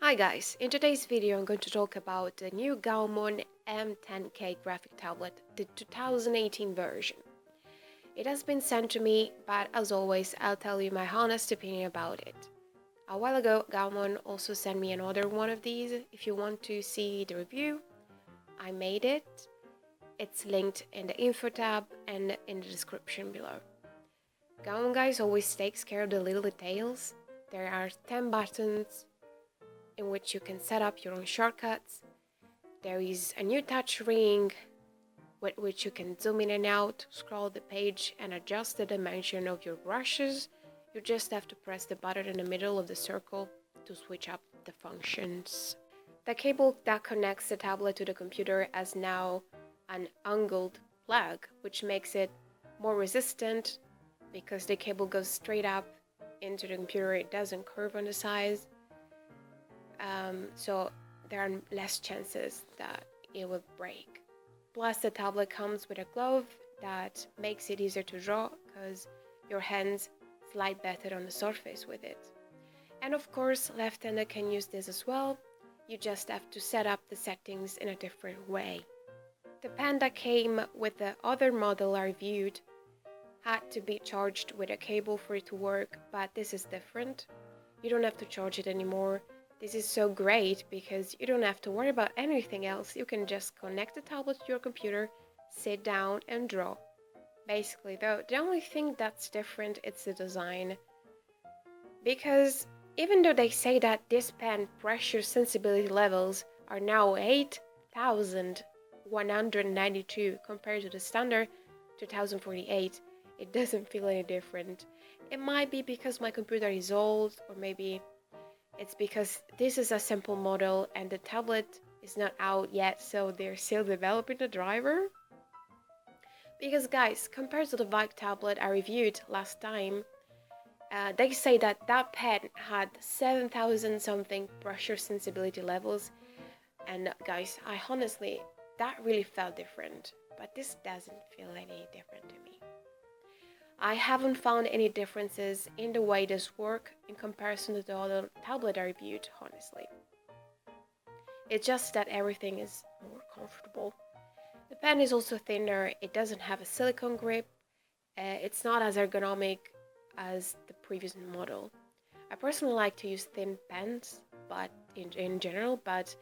Hi guys, in today's video I'm going to talk about the new Gaomon M10K graphic tablet, the 2018 version. It has been sent to me, but as always I'll tell you my honest opinion about it. A while ago Gaomon also sent me another one of these. If you want to see the review, I made it. It's linked in the info tab and in the description below. Gaomon guys always takes care of the little details. There are 10 buttons in which you can set up your own shortcuts. There is a new touch ring with which you can zoom in and out, scroll the page and adjust the dimension of your brushes. You just have to press the button in the middle of the circle to switch up the functions. The cable that connects the tablet to the computer has now an angled plug, which makes it more resistant because the cable goes straight up into the computer. It doesn't curve on the sides. So there are less chances that it will break. Plus the tablet comes with a glove that makes it easier to draw because your hands slide better on the surface with it. And of course left-handed can use this as well. You just have to set up the settings in a different way. The pen that came with the other model I reviewed had to be charged with a cable for it to work, but this is different. You don't have to charge it anymore. This is so great because you don't have to worry about anything else. You can just connect the tablet to your computer, sit down and draw. Basically though, the only thing that's different is the design. Because even though they say that this pen pressure sensibility levels are now 8,192 compared to the standard 2048, it doesn't feel any different. It might be because my computer is old, or maybe it's because this is a simple model and the tablet is not out yet, so they're still developing the driver. Because guys, compared to the Vibe tablet I reviewed last time, they say that that pen had 7,000 something pressure sensibility levels, and guys, I honestly, that really felt different, but this doesn't feel any different to me. I haven't found any differences in the way this works in comparison to the other tablet I reviewed, honestly. It's just that everything is more comfortable. The pen is also thinner, it doesn't have a silicone grip, it's not as ergonomic as the previous model. I personally like to use thin pens, but in general, but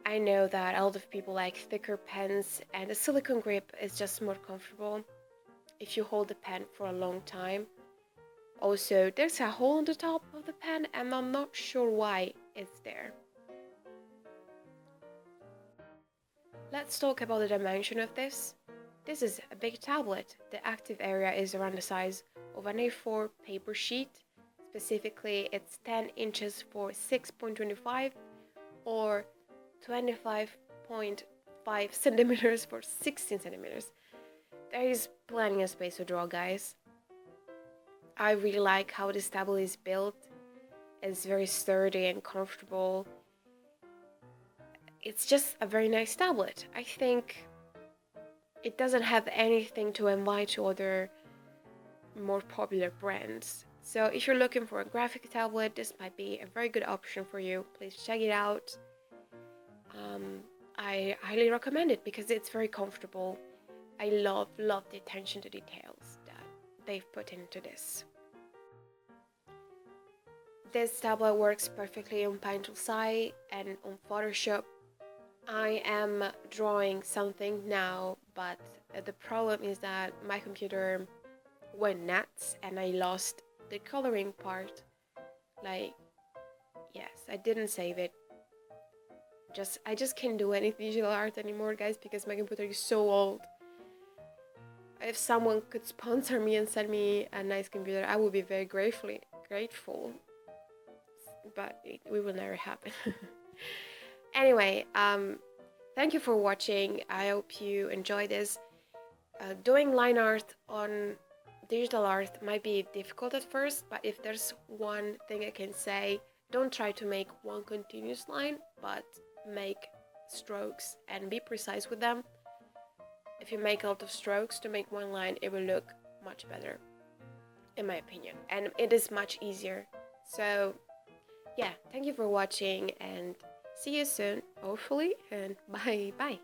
I know that a lot of people like thicker pens, and the silicone grip is just more comfortable if you hold the pen for a long time. Also, there's a hole on the top of the pen and I'm not sure why it's there. Let's talk about the dimension of this. This is a big tablet. The active area is around the size of an A4 paper sheet. Specifically, it's 10 inches for 6.25 or 25.5 centimeters for 16 centimeters. There is plenty of space to draw, guys. I really like how this tablet is built. It's very sturdy and comfortable. It's just a very nice tablet. I think it doesn't have anything to envy to other more popular brands. So if you're looking for a graphic tablet, this might be a very good option for you. Please check it out. I highly recommend it because it's very comfortable. I love the attention to details that they've put into this. This tablet works perfectly on Paint.si and on Photoshop. I am drawing something now, but the problem is that my computer went nuts and I lost the coloring part. Like, yes, I didn't save it. I just can't do any digital art anymore, guys, because my computer is so old. If someone could sponsor me and send me a nice computer, I would be very grateful. But it will never happen. Anyway, thank you for watching. I hope you enjoy this. Doing line art on digital art might be difficult at first, but if there's one thing I can say, don't try to make one continuous line, but make strokes and be precise with them. If you make a lot of strokes to make one line, it will look much better, in my opinion, and it is much easier. So yeah, thank you for watching and see you soon, hopefully, and bye bye.